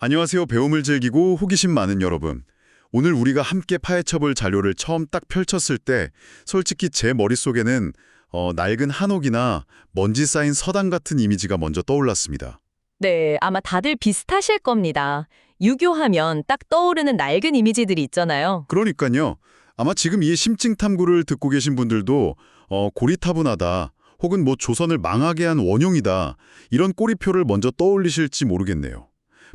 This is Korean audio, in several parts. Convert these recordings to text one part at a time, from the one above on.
안녕하세요. 배움을 즐기고 호기심 많은 여러분. 오늘 우리가 함께 파헤쳐볼 자료를 처음 딱 펼쳤을 때 솔직히 제 머릿속에는 낡은 한옥이나 먼지 쌓인 서당 같은 이미지가 먼저 떠올랐습니다. 네, 아마 다들 비슷하실 겁니다. 유교하면 딱 떠오르는 낡은 이미지들이 있잖아요. 그러니까요. 아마 지금 이 심층 탐구를 듣고 계신 분들도 고리타분하다 혹은 뭐 조선을 망하게 한 원흉이다 이런 꼬리표를 먼저 떠올리실지 모르겠네요.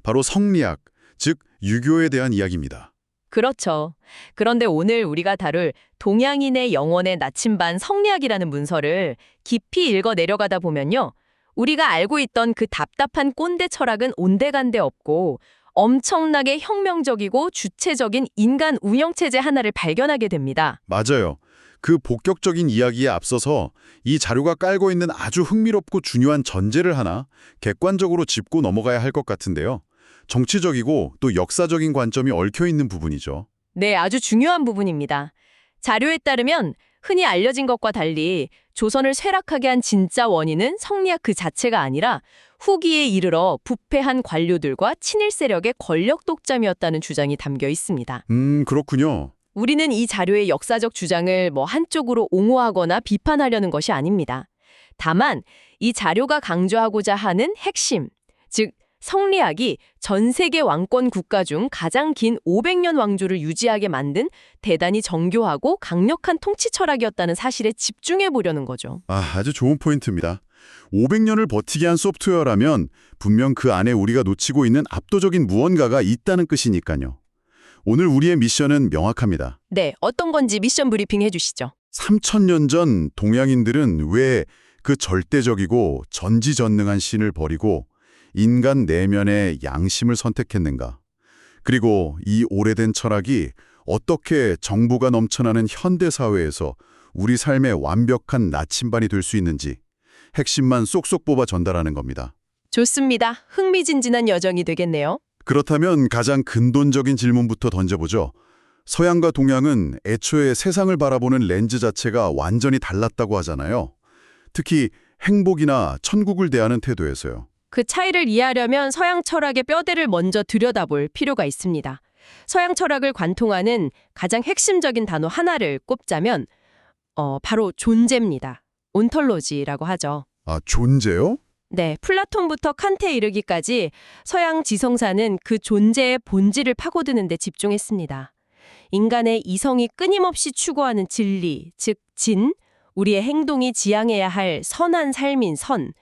바로 성리학, 즉 유교에 대한 이야기입니다. 그렇죠. 그런데 오늘 우리가 다룰 동양인의 영혼의 나침반 성리학이라는 문서를 깊이 읽어 내려가다 보면요. 우리가 알고 있던 그 답답한 꼰대 철학은 온데간데 없고 엄청나게 혁명적이고 주체적인 인간 운영체제 하나를 발견하게 됩니다. 맞아요. 그 본격적인 이야기에 앞서서 이 자료가 깔고 있는 아주 흥미롭고 중요한 전제를 하나 객관적으로 짚고 넘어가야 할 것 같은데요. 정치적이고 또 역사적인 관점이 얽혀 있는 부분이죠. 네, 아주 중요한 부분입니다. 자료에 따르면 흔히 알려진 것과 달리 조선을 쇠락하게 한 진짜 원인은 성리학 그 자체가 아니라 후기에 이르러 부패한 관료들과 친일 세력의 권력 독점이었다는 주장이 담겨 있습니다. 그렇군요. 우리는 이 자료의 역사적 주장을 한쪽으로 옹호하거나 비판하려는 것이 아닙니다. 다만 이 자료가 강조하고자 하는 핵심, 즉 성리학이 전 세계 왕권 국가 중 가장 긴 500년 왕조를 유지하게 만든 대단히 정교하고 강력한 통치 철학이었다는 사실에 집중해 보려는 거죠. 아주 좋은 포인트입니다. 500년을 버티게 한 소프트웨어라면 분명 그 안에 우리가 놓치고 있는 압도적인 무언가가 있다는 뜻이니까요. 오늘 우리의 미션은 명확합니다. 네, 어떤 건지 미션 브리핑 해주시죠. 3000년 전 동양인들은 왜 그 절대적이고 전지전능한 신을 버리고 인간 내면의 양심을 선택했는가? 그리고 이 오래된 철학이 어떻게 정부가 넘쳐나는 현대사회에서 우리 삶의 완벽한 나침반이 될 수 있는지 핵심만 쏙쏙 뽑아 전달하는 겁니다. 좋습니다. 흥미진진한 여정이 되겠네요. 그렇다면 가장 근본적인 질문부터 던져보죠. 서양과 동양은 애초에 세상을 바라보는 렌즈 자체가 완전히 달랐다고 하잖아요. 특히 행복이나 천국을 대하는 태도에서요. 그 차이를 이해하려면 서양 철학의 뼈대를 먼저 들여다볼 필요가 있습니다. 서양 철학을 관통하는 가장 핵심적인 단어 하나를 꼽자면 바로 존재입니다. 온톨로지라고 하죠. 아, 존재요? 네, 플라톤부터 칸트에 이르기까지 서양 지성사는 그 존재의 본질을 파고드는 데 집중했습니다. 인간의 이성이 끊임없이 추구하는 진리, 즉 진, 우리의 행동이 지향해야 할 선한 삶인 선,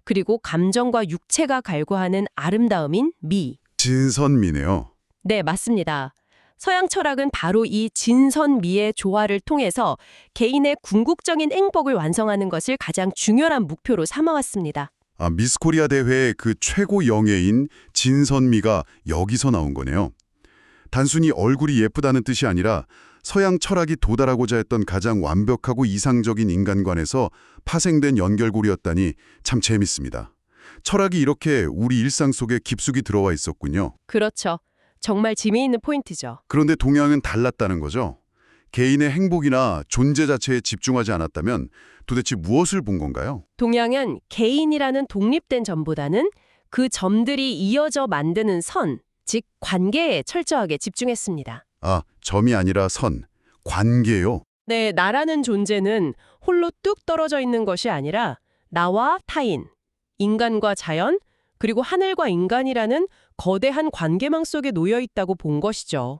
그리고 감정과 육체가 갈구하는 아름다움인 미. 진선미네요. 네, 맞습니다. 서양 철학은 바로 이 진선미의 조화를 통해서 개인의 궁극적인 행복을 완성하는 것을 가장 중요한 목표로 삼아왔습니다. 아, 미스 코리아 대회의 그 최고 영예인 진선미가 여기서 나온 거네요. 단순히 얼굴이 예쁘다는 뜻이 아니라 서양 철학이 도달하고자 했던 가장 완벽하고 이상적인 인간관에서 파생된 연결고리였다니 참 재밌습니다. 철학이 이렇게 우리 일상 속에 깊숙이 들어와 있었군요. 그렇죠. 정말 재미있는 포인트죠. 그런데 동양은 달랐다는 거죠. 개인의 행복이나 존재 자체에 집중하지 않았다면 도대체 무엇을 본 건가요? 동양은 개인이라는 독립된 점보다는 그 점들이 이어져 만드는 선, 즉 관계에 철저하게 집중했습니다. 아, 점이 아니라 선, 관계요? 네, 나라는 존재는 홀로 뚝 떨어져 있는 것이 아니라 나와 타인, 인간과 자연, 그리고 하늘과 인간이라는 거대한 관계망 속에 놓여 있다고 본 것이죠.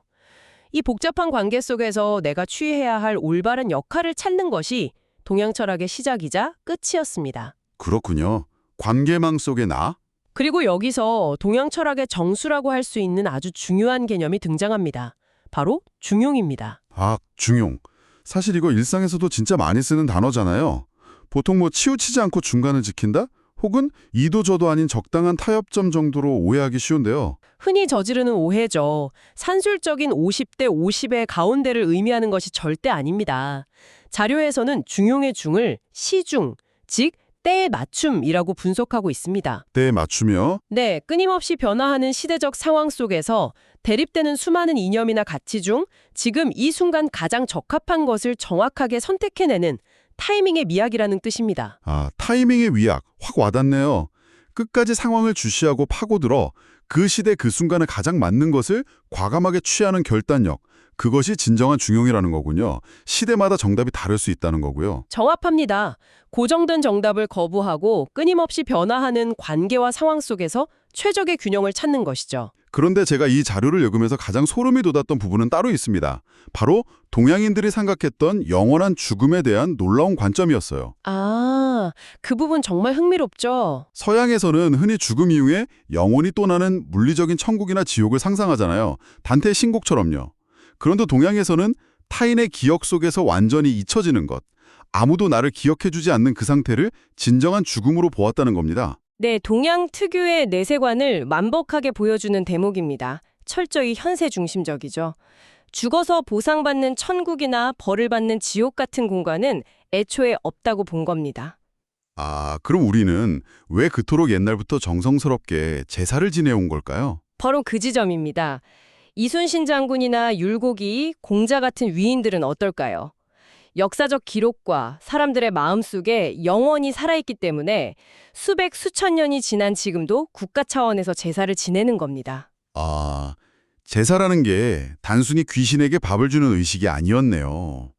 이 복잡한 관계 속에서 내가 취해야 할 올바른 역할을 찾는 것이 동양 철학의 시작이자 끝이었습니다. 그렇군요. 관계망 속의 나? 그리고 여기서 동양 철학의 정수라고 할 수 있는 아주 중요한 개념이 등장합니다. 바로 중용입니다. 아, 중용. 사실 이거 일상에서도 진짜 많이 쓰는 단어잖아요. 보통 치우치지 않고 중간을 지킨다? 혹은 이도저도 아닌 적당한 타협점 정도로 오해하기 쉬운데요. 흔히 저지르는 오해죠. 산술적인 50대 50의 가운데를 의미하는 것이 절대 아닙니다. 자료에서는 중용의 중을 시중, 즉 때의 맞춤이라고 분석하고 있습니다. 때에 맞추며 네, 끊임없이 변화하는 시대적 상황 속에서 대립되는 수많은 이념이나 가치 중 지금 이 순간 가장 적합한 것을 정확하게 선택해내는 타이밍의 미학이라는 뜻입니다. 아, 타이밍의 위약 확 와닿네요. 끝까지 상황을 주시하고 파고들어 그 시대 그 순간에 가장 맞는 것을 과감하게 취하는 결단력, 그것이 진정한 중용이라는 거군요. 시대마다 정답이 다를 수 있다는 거고요. 정확합니다. 고정된 정답을 거부하고 끊임없이 변화하는 관계와 상황 속에서 최적의 균형을 찾는 것이죠. 그런데 제가 이 자료를 읽으면서 가장 소름이 돋았던 부분은 따로 있습니다. 바로 동양인들이 생각했던 영원한 죽음에 대한 놀라운 관점이었어요. 아, 그 부분 정말 흥미롭죠. 서양에서는 흔히 죽음 이후에 영혼이 떠나는 물리적인 천국이나 지옥을 상상하잖아요. 단테의 신곡처럼요. 그런데 동양에서는 타인의 기억 속에서 완전히 잊혀지는 것, 아무도 나를 기억해주지 않는 그 상태를 진정한 죽음으로 보았다는 겁니다. 네, 동양 특유의 내세관을 완벽하게 보여주는 대목입니다. 철저히 현세 중심적이죠. 죽어서 보상받는 천국이나 벌을 받는 지옥 같은 공간은 애초에 없다고 본 겁니다. 아, 그럼 우리는 왜 그토록 옛날부터 정성스럽게 제사를 지내온 걸까요? 바로 그 지점입니다. 이순신 장군이나 율곡이, 공자 같은 위인들은 어떨까요? 역사적 기록과 사람들의 마음속에 영원히 살아있기 때문에 수백, 수천 년이 지난 지금도 국가 차원에서 제사를 지내는 겁니다. 아, 제사라는 게 단순히 귀신에게 밥을 주는 의식이 아니었네요.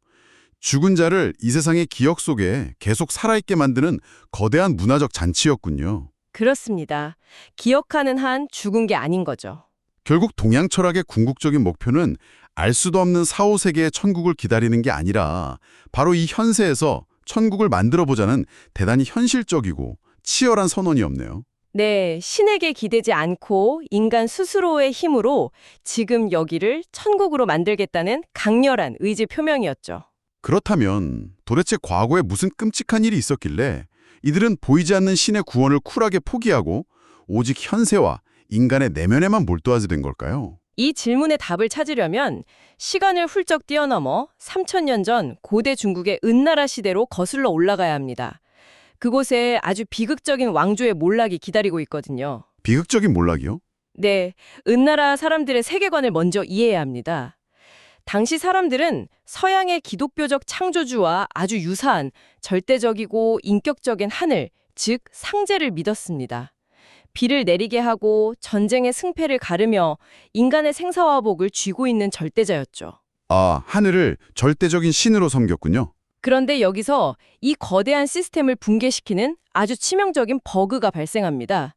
죽은 자를 이 세상의 기억 속에 계속 살아있게 만드는 거대한 문화적 잔치였군요. 그렇습니다. 기억하는 한 죽은 게 아닌 거죠. 결국 동양 철학의 궁극적인 목표는 알 수도 없는 사후세계의 천국을 기다리는 게 아니라 바로 이 현세에서 천국을 만들어보자는 대단히 현실적이고 치열한 선언이었네요. 네, 신에게 기대지 않고 인간 스스로의 힘으로 지금 여기를 천국으로 만들겠다는 강렬한 의지 표명이었죠. 그렇다면 도대체 과거에 무슨 끔찍한 일이 있었길래 이들은 보이지 않는 신의 구원을 쿨하게 포기하고 오직 현세와 인간의 내면에만 몰두하게 된 걸까요? 이 질문의 답을 찾으려면 시간을 훌쩍 뛰어넘어 3000년 전 고대 중국의 은나라 시대로 거슬러 올라가야 합니다. 그곳에 아주 비극적인 왕조의 몰락이 기다리고 있거든요. 비극적인 몰락이요? 네, 은나라 사람들의 세계관을 먼저 이해해야 합니다. 당시 사람들은 서양의 기독교적 창조주와 아주 유사한 절대적이고 인격적인 하늘, 즉 상제를 믿었습니다. 비를 내리게 하고 전쟁의 승패를 가르며 인간의 생사화복을 쥐고 있는 절대자였죠. 아, 하늘을 절대적인 신으로 섬겼군요. 그런데 여기서 이 거대한 시스템을 붕괴시키는 아주 치명적인 버그가 발생합니다.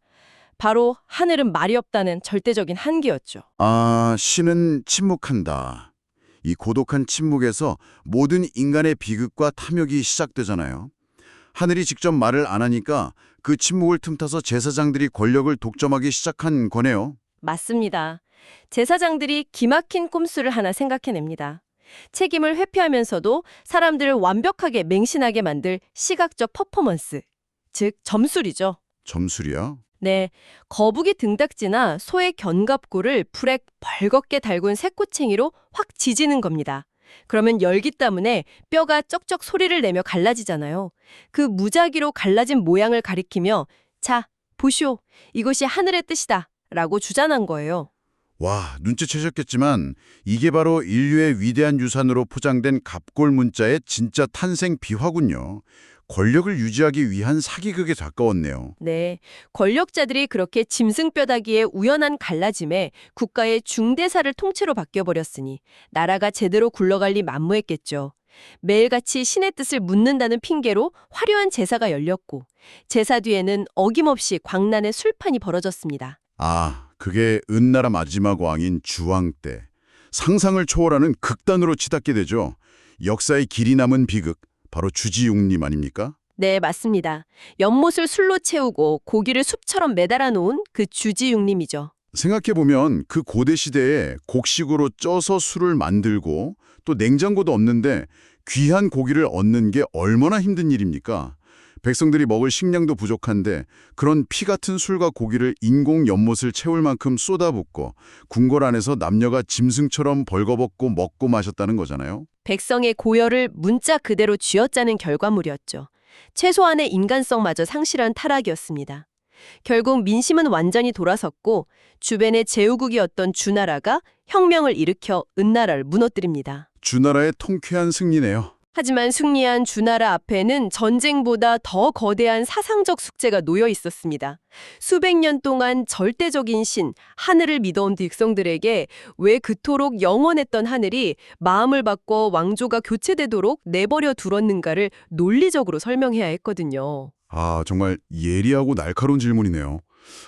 바로 하늘은 말이 없다는 절대적인 한계였죠. 아, 신은 침묵한다. 이 고독한 침묵에서 모든 인간의 비극과 탐욕이 시작되잖아요. 하늘이 직접 말을 안 하니까 그 침묵을 틈타서 제사장들이 권력을 독점하기 시작한 거네요. 맞습니다. 제사장들이 기막힌 꼼수를 하나 생각해냅니다. 책임을 회피하면서도 사람들을 완벽하게 맹신하게 만들 시각적 퍼포먼스, 즉 점술이죠. 점술이야? 네, 거북이 등딱지나 소의 견갑골을 불에 벌겋게 달군 새꼬챙이로 확 지지는 겁니다. 그러면 열기 때문에 뼈가 쩍쩍 소리를 내며 갈라지잖아요. 그 무작위로 갈라진 모양을 가리키며 자, 보시오. 이것이 하늘의 뜻이다. 라고 주장한 거예요. 와, 눈치채셨겠지만 이게 바로 인류의 위대한 유산으로 포장된 갑골 문자의 진짜 탄생 비화군요. 권력을 유지하기 위한 사기극에 가까웠네요. 네, 권력자들이 그렇게 짐승뼈다귀의 우연한 갈라짐에 국가의 중대사를 통째로 바뀌어버렸으니 나라가 제대로 굴러갈 리 만무했겠죠. 매일같이 신의 뜻을 묻는다는 핑계로 화려한 제사가 열렸고 제사 뒤에는 어김없이 광란의 술판이 벌어졌습니다. 아, 그게 은나라 마지막 왕인 주왕 때 상상을 초월하는 극단으로 치닫게 되죠. 역사의 길이 남은 비극, 바로 주지웅님 아닙니까? 네, 맞습니다. 연못을 술로 채우고 고기를 숲처럼 매달아 놓은 그 주지육림이죠. 생각해보면 그 고대 시대에 곡식으로 쪄서 술을 만들고 또 냉장고도 없는데 귀한 고기를 얻는 게 얼마나 힘든 일입니까? 백성들이 먹을 식량도 부족한데 그런 피 같은 술과 고기를 인공 연못을 채울 만큼 쏟아붓고 궁궐 안에서 남녀가 짐승처럼 벌거벗고 먹고 마셨다는 거잖아요. 백성의 고열을 문자 그대로 쥐어짜는 결과물이었죠. 최소한의 인간성마저 상실한 타락이었습니다. 결국 민심은 완전히 돌아섰고 주변의 제후국이었던 주나라가 혁명을 일으켜 은나라를 무너뜨립니다. 주나라의 통쾌한 승리네요. 하지만 승리한 주나라 앞에는 전쟁보다 더 거대한 사상적 숙제가 놓여 있었습니다. 수백 년 동안 절대적인 신, 하늘을 믿어온 백성들에게 왜 그토록 영원했던 하늘이 마음을 바꿔 왕조가 교체되도록 내버려 두었는가를 논리적으로 설명해야 했거든요. 아, 정말 예리하고 날카로운 질문이네요.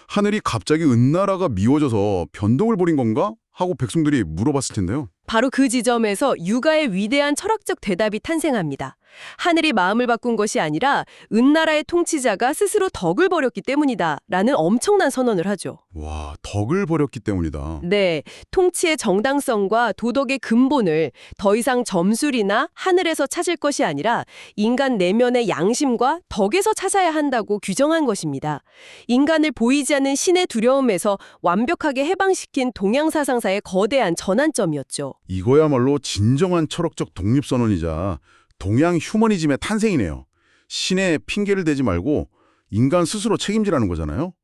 하늘이 갑자기 은나라가 미워져서 변동을 벌인 건가? 하고 백성들이 물어봤을 텐데요. 바로 그 지점에서 유가의 위대한 철학적 대답이 탄생합니다. 하늘이 마음을 바꾼 것이 아니라 은나라의 통치자가 스스로 덕을 버렸기 때문이다 라는 엄청난 선언을 하죠. 와, 덕을 버렸기 때문이다. 네, 통치의 정당성과 도덕의 근본을 더 이상 점술이나 하늘에서 찾을 것이 아니라 인간 내면의 양심과 덕에서 찾아야 한다고 규정한 것입니다. 인간을 보이지 않는 신의 두려움에서 완벽하게 해방시킨 동양 사상사의 거대한 전환점이었죠. 이거야말로 진정한 철학적 독립선언이자 동양 휴머니즘의 탄생이네요. 신의 핑계를 대지 말고 인간 스스로 책임지라는 거잖아요.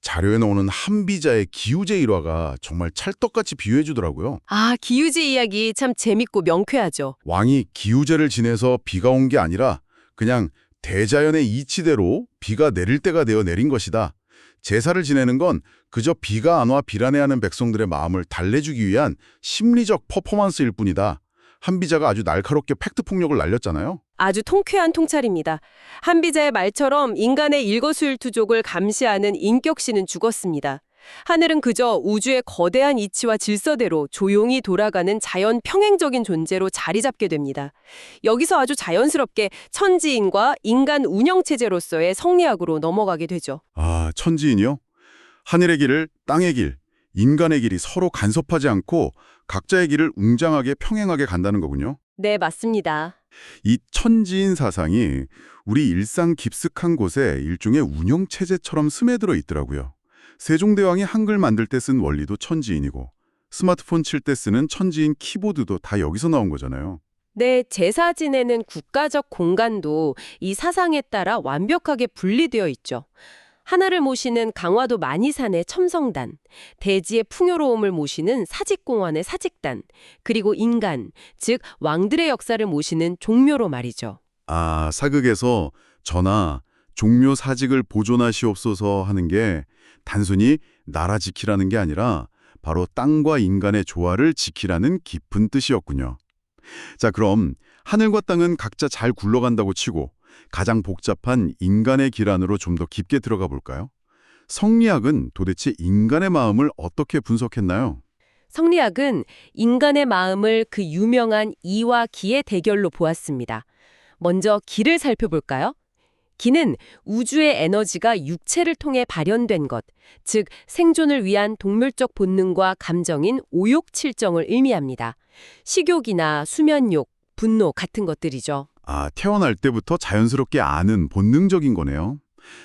자료에 나오는 한비자의 기우제 일화가 정말 찰떡같이 비유해 주더라고요. 아, 기우제 이야기 참 재밌고 명쾌하죠. 왕이 기우제를 지내서 비가 온 게 아니라 그냥 대자연의 이치대로 비가 내릴 때가 되어 내린 것이다. 제사를 지내는 건 그저 비가 안 와 비란해하는 백성들의 마음을 달래주기 위한 심리적 퍼포먼스일 뿐이다. 한비자가 아주 날카롭게 팩트 폭력을 날렸잖아요. 아주 통쾌한 통찰입니다. 한비자의 말처럼 인간의 일거수일투족을 감시하는 인격신은 죽었습니다. 하늘은 그저 우주의 거대한 이치와 질서대로 조용히 돌아가는 자연 평행적인 존재로 자리 잡게 됩니다. 여기서 아주 자연스럽게 천지인과 인간 운영체제로서의 성리학으로 넘어가게 되죠. 아, 천지인이요? 하늘의 길을 땅의 길, 인간의 길이 서로 간섭하지 않고 각자의 길을 웅장하게 평행하게 간다는 거군요. 네, 맞습니다. 이 천지인 사상이 우리 일상 깊숙한 곳에 일종의 운영체제처럼 스며들어 있더라고요. 세종대왕이 한글 만들 때 쓴 원리도 천지인이고 스마트폰 칠 때 쓰는 천지인 키보드도 다 여기서 나온 거잖아요. 네, 제사 지내는 국가적 공간도 이 사상에 따라 완벽하게 분리되어 있죠. 하나를 모시는 강화도 만이산의 첨성단, 대지의 풍요로움을 모시는 사직공원의 사직단, 그리고 인간, 즉 왕들의 역사를 모시는 종묘로 말이죠. 아, 사극에서 전하, 종묘 사직을 보존하시옵소서 하는 게 단순히 나라 지키라는 게 아니라 바로 땅과 인간의 조화를 지키라는 깊은 뜻이었군요. 자, 그럼 하늘과 땅은 각자 잘 굴러간다고 치고 가장 복잡한 인간의 길 안으로 좀 더 깊게 들어가 볼까요? 성리학은 도대체 인간의 마음을 어떻게 분석했나요? 성리학은 인간의 마음을 그 유명한 이와 기의 대결로 보았습니다. 먼저 기를 살펴볼까요? 기는 우주의 에너지가 육체를 통해 발현된 것, 즉 생존을 위한 동물적 본능과 감정인 오욕칠정을 의미합니다. 식욕이나 수면욕, 분노 같은 것들이죠. 아, 태어날 때부터 자연스럽게 아는 본능적인 거네요.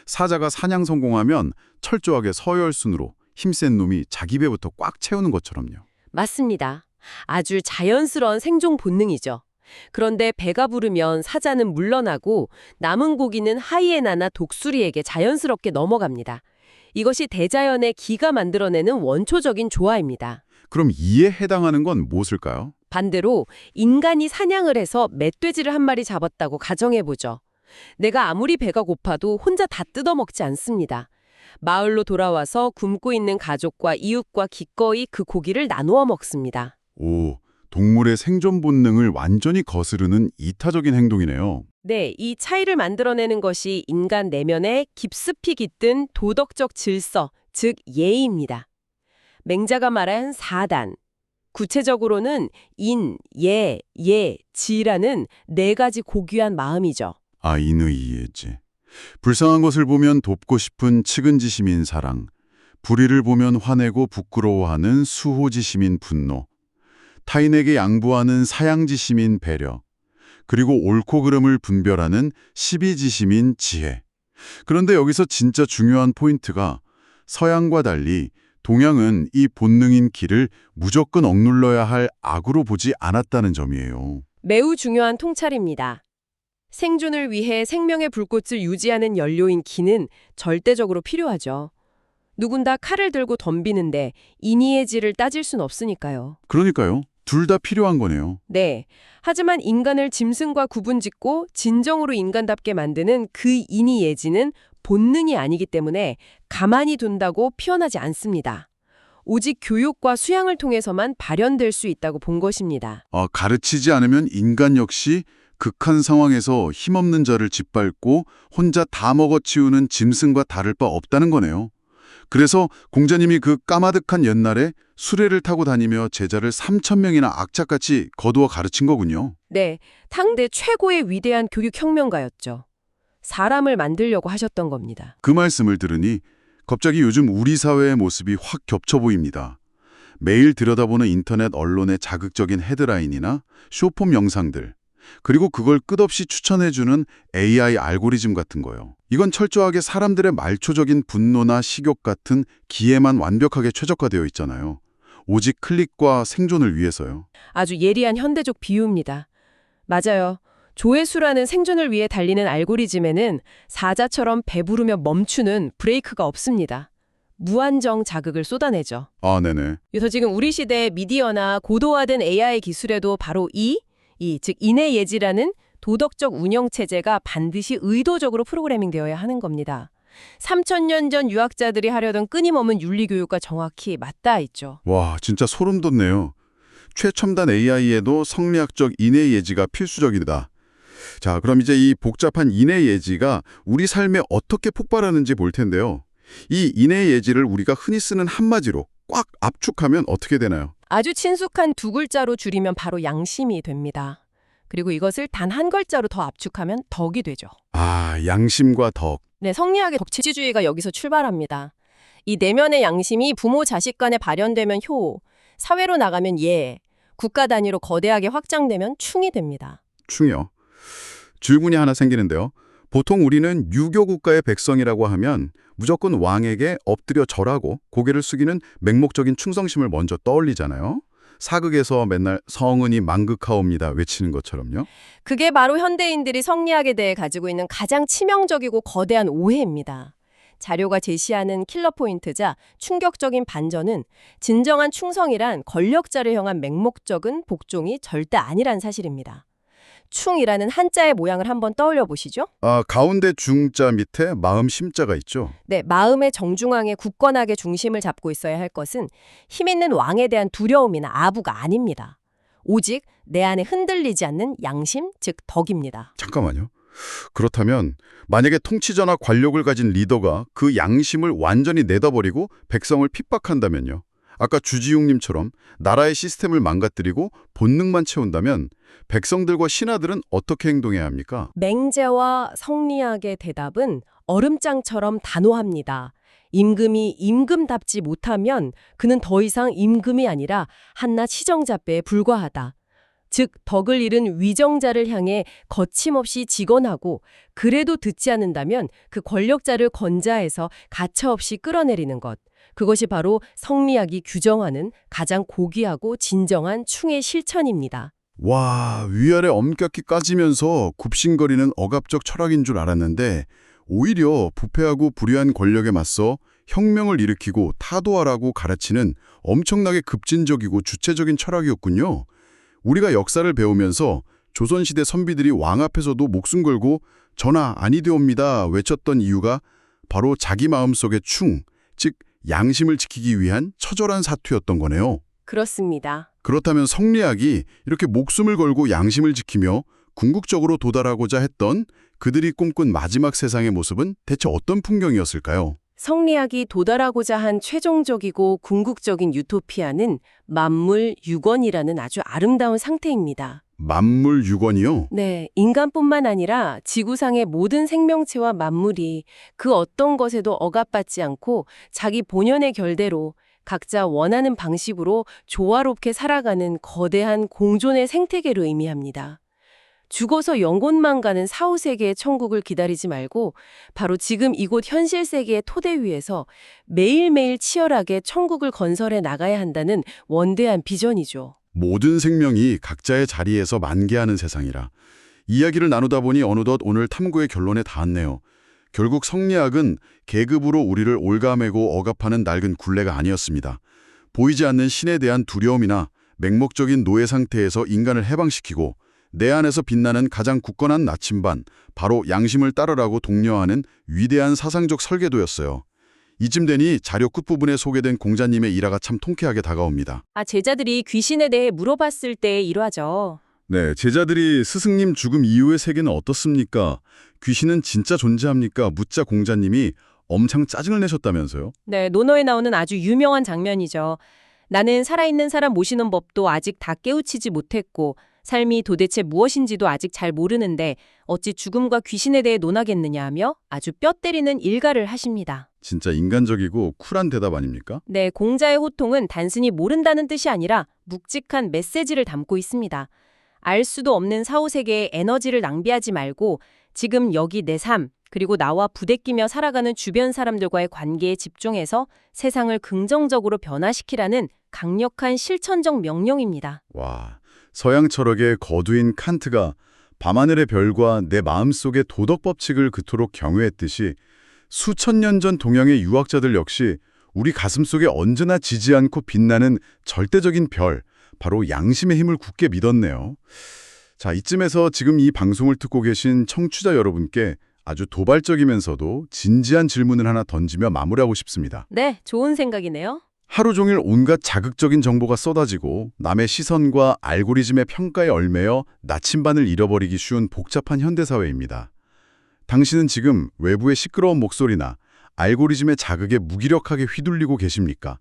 사자가 사냥 성공하면 철저하게 서열순으로 힘센 놈이 자기 배부터 꽉 채우는 것처럼요. 맞습니다. 아주 자연스러운 생존 본능이죠. 그런데 배가 부르면 사자는 물러나고 남은 고기는 하이에나나 독수리에게 자연스럽게 넘어갑니다. 이것이 대자연의 기가 만들어내는 원초적인 조화입니다. 그럼 이에 해당하는 건 무엇일까요? 반대로 인간이 사냥을 해서 멧돼지를 한 마리 잡았다고 가정해보죠. 내가 아무리 배가 고파도 혼자 다 뜯어먹지 않습니다. 마을로 돌아와서 굶고 있는 가족과 이웃과 기꺼이 그 고기를 나누어 먹습니다. 오, 동물의 생존 본능을 완전히 거스르는 이타적인 행동이네요. 네, 이 차이를 만들어내는 것이 인간 내면에 깊숙이 깃든 도덕적 질서, 즉 예의입니다. 맹자가 말한 사단, 구체적으로는 인, 예, 지라는 네 가지 고귀한 마음이죠. 아, 인의이해지. 불쌍한 것을 보면 돕고 싶은 측은지심인 사랑, 불의를 보면 화내고 부끄러워하는 수호지심인 분노, 타인에게 양보하는 사양지심인 배려, 그리고 옳고 그름을 분별하는 시비지심인 지혜. 그런데 여기서 진짜 중요한 포인트가 서양과 달리 동양은 이 본능인 기를 무조건 억눌러야 할 악으로 보지 않았다는 점이에요. 매우 중요한 통찰입니다. 생존을 위해 생명의 불꽃을 유지하는 연료인 기는 절대적으로 필요하죠. 누군가 칼을 들고 덤비는데 인의의 질을 따질 순 없으니까요. 그러니까요. 둘 다 필요한 거네요. 네. 하지만 인간을 짐승과 구분짓고 진정으로 인간답게 만드는 그 인의 예지는 본능이 아니기 때문에 가만히 둔다고 표현하지 않습니다. 오직 교육과 수양을 통해서만 발현될 수 있다고 본 것입니다. 가르치지 않으면 인간 역시 극한 상황에서 힘없는 자를 짓밟고 혼자 다 먹어치우는 짐승과 다를 바 없다는 거네요. 그래서 공자님이 그 까마득한 옛날에 수레를 타고 다니며 제자를 3,000명이나 악착같이 거두어 가르친 거군요. 네, 당대 최고의 위대한 교육혁명가였죠. 사람을 만들려고 하셨던 겁니다. 그 말씀을 들으니 갑자기 요즘 우리 사회의 모습이 확 겹쳐 보입니다. 매일 들여다보는 인터넷 언론의 자극적인 헤드라인이나 쇼폼 영상들, 그리고 그걸 끝없이 추천해주는 AI 알고리즘 같은 거요. 이건 철저하게 사람들의 말초적인 분노나 식욕 같은 기에만 완벽하게 최적화되어 있잖아요. 오직 클릭과 생존을 위해서요. 아주 예리한 현대적 비유입니다. 맞아요. 조회수라는 생존을 위해 달리는 알고리즘에는 사자처럼 배부르며 멈추는 브레이크가 없습니다. 무한정 자극을 쏟아내죠. 네네. 그래서 지금 우리 시대의 미디어나 고도화된 AI 기술에도 바로 즉 인의 예지라는 도덕적 운영체제가 반드시 의도적으로 프로그래밍되어야 하는 겁니다. 3,000년 전 유학자들이 하려던 끊임없는 윤리교육과 정확히 맞닿아 있죠. 와, 진짜 소름 돋네요. 최첨단 AI에도 성리학적 인의 예지가 필수적이다. 자, 그럼 이제 이 복잡한 인의 예지가 우리 삶에 어떻게 폭발하는지 볼 텐데요. 이 인의 예지를 우리가 흔히 쓰는 한마디로 꽉 압축하면 어떻게 되나요? 아주 친숙한 두 글자로 줄이면 바로 양심이 됩니다. 그리고 이것을 단 한 글자로 더 압축하면 덕이 되죠. 양심과 덕. 네, 성리학의 덕치주의가 여기서 출발합니다. 이 내면의 양심이 부모 자식 간에 발현되면 효, 사회로 나가면 예, 국가 단위로 거대하게 확장되면 충이 됩니다. 충이요. 질문이 하나 생기는데요. 보통 우리는 유교 국가의 백성이라고 하면 무조건 왕에게 엎드려 절하고 고개를 숙이는 맹목적인 충성심을 먼저 떠올리잖아요. 사극에서 맨날 성은이 망극하옵니다 외치는 것처럼요. 그게 바로 현대인들이 성리학에 대해 가지고 있는 가장 치명적이고 거대한 오해입니다. 자료가 제시하는 킬러 포인트자 충격적인 반전은 진정한 충성이란 권력자를 향한 맹목적인 복종이 절대 아니란 사실입니다. 충이라는 한자의 모양을 한번 떠올려 보시죠. 가운데 중자 밑에 마음 심자가 있죠. 네, 마음의 정중앙에 굳건하게 중심을 잡고 있어야 할 것은 힘 있는 왕에 대한 두려움이나 아부가 아닙니다. 오직 내 안에 흔들리지 않는 양심, 즉 덕입니다. 잠깐만요. 그렇다면 만약에 통치자나 권력을 가진 리더가 그 양심을 완전히 내다버리고 백성을 핍박한다면요. 아까 주지웅님처럼 나라의 시스템을 망가뜨리고 본능만 채운다면 백성들과 신하들은 어떻게 행동해야 합니까? 맹제와 성리학의 대답은 얼음장처럼 단호합니다. 임금이 임금답지 못하면 그는 더 이상 임금이 아니라 한낱 시정자배에 불과하다. 즉 덕을 잃은 위정자를 향해 거침없이 직언하고 그래도 듣지 않는다면 그 권력자를 건자해서 가차없이 끌어내리는 것. 그것이 바로 성리학이 규정하는 가장 고귀하고 진정한 충의 실천입니다. 와, 위아래 엄격히 까지면서 굽신거리는 억압적 철학인 줄 알았는데 오히려 부패하고 불의한 권력에 맞서 혁명을 일으키고 타도하라고 가르치는 엄청나게 급진적이고 주체적인 철학이었군요. 우리가 역사를 배우면서 조선시대 선비들이 왕 앞에서도 목숨 걸고 전하 아니되옵니다 외쳤던 이유가 바로 자기 마음속의 충, 즉 양심을 지키기 위한 처절한 사투였던 거네요. 그렇습니다. 그렇다면 성리학이 이렇게 목숨을 걸고 양심을 지키며 궁극적으로 도달하고자 했던 그들이 꿈꾼 마지막 세상의 모습은 대체 어떤 풍경이었을까요? 성리학이 도달하고자 한 최종적이고 궁극적인 유토피아는 만물 유건이라는 아주 아름다운 상태입니다. 만물 유건이요? 네, 인간뿐만 아니라 지구상의 모든 생명체와 만물이 그 어떤 것에도 억압받지 않고 자기 본연의 결대로 각자 원하는 방식으로 조화롭게 살아가는 거대한 공존의 생태계를 의미합니다. 죽어서 영혼만 가는 사후세계의 천국을 기다리지 말고 바로 지금 이곳 현실 세계의 토대 위에서 매일매일 치열하게 천국을 건설해 나가야 한다는 원대한 비전이죠. 모든 생명이 각자의 자리에서 만개하는 세상이라. 이야기를 나누다 보니 어느덧 오늘 탐구의 결론에 닿았네요. 결국 성리학은 계급으로 우리를 올가매고 억압하는 낡은 굴레가 아니었습니다. 보이지 않는 신에 대한 두려움이나 맹목적인 노예 상태에서 인간을 해방시키고 내 안에서 빛나는 가장 굳건한 나침반, 바로 양심을 따르라고 독려하는 위대한 사상적 설계도였어요. 이쯤 되니 자료 끝부분에 소개된 공자님의 일화가 참 통쾌하게 다가옵니다. 제자들이 귀신에 대해 물어봤을 때의 일화죠. 네, 제자들이 스승님 죽음 이후의 세계는 어떻습니까? 귀신은 진짜 존재합니까? 묻자 공자님이 엄청 짜증을 내셨다면서요? 네, 논어에 나오는 아주 유명한 장면이죠. 나는 살아있는 사람 모시는 법도 아직 다 깨우치지 못했고 삶이 도대체 무엇인지도 아직 잘 모르는데 어찌 죽음과 귀신에 대해 논하겠느냐 하며 아주 뼈 때리는 일가를 하십니다. 진짜 인간적이고 쿨한 대답 아닙니까? 네, 공자의 호통은 단순히 모른다는 뜻이 아니라 묵직한 메시지를 담고 있습니다. 알 수도 없는 사후세계에 에너지를 낭비하지 말고 지금 여기 내 삶, 그리고 나와 부대끼며 살아가는 주변 사람들과의 관계에 집중해서 세상을 긍정적으로 변화시키라는 강력한 실천적 명령입니다. 와, 서양 철학의 거두인 칸트가 밤하늘의 별과 내 마음속의 도덕 법칙을 그토록 경외했듯이 수천 년 전 동양의 유학자들 역시 우리 가슴속에 언제나 지지 않고 빛나는 절대적인 별, 바로 양심의 힘을 굳게 믿었네요. 자, 이쯤에서 지금 이 방송을 듣고 계신 청취자 여러분께 아주 도발적이면서도 진지한 질문을 하나 던지며 마무리하고 싶습니다. 네, 좋은 생각이네요. 하루 종일 온갖 자극적인 정보가 쏟아지고 남의 시선과 알고리즘의 평가에 얽매여 나침반을 잃어버리기 쉬운 복잡한 현대사회입니다. 당신은 지금 외부의 시끄러운 목소리나 알고리즘의 자극에 무기력하게 휘둘리고 계십니까?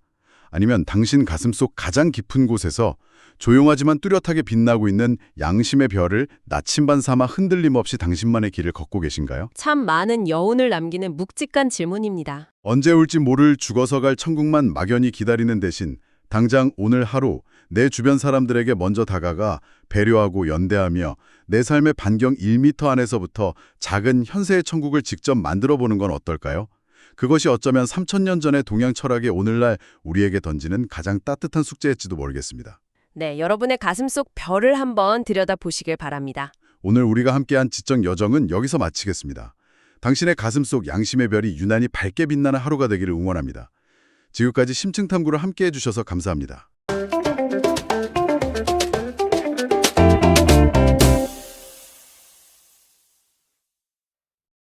아니면 당신 가슴속 가장 깊은 곳에서 조용하지만 뚜렷하게 빛나고 있는 양심의 별을 나침반 삼아 흔들림 없이 당신만의 길을 걷고 계신가요? 참 많은 여운을 남기는 묵직한 질문입니다. 언제 올지 모를 죽어서 갈 천국만 막연히 기다리는 대신 당장 오늘 하루 내 주변 사람들에게 먼저 다가가 배려하고 연대하며 내 삶의 반경 1m 안에서부터 작은 현세의 천국을 직접 만들어보는 건 어떨까요? 그것이 어쩌면 3000년 전의 동양 철학이 오늘날 우리에게 던지는 가장 따뜻한 숙제일지도 모르겠습니다. 네, 여러분의 가슴속 별을 한번 들여다보시길 바랍니다. 오늘 우리가 함께한 지적 여정은 여기서 마치겠습니다. 당신의 가슴속 양심의 별이 유난히 밝게 빛나는 하루가 되기를 응원합니다. 지금까지 심층탐구를 함께해 주셔서 감사합니다.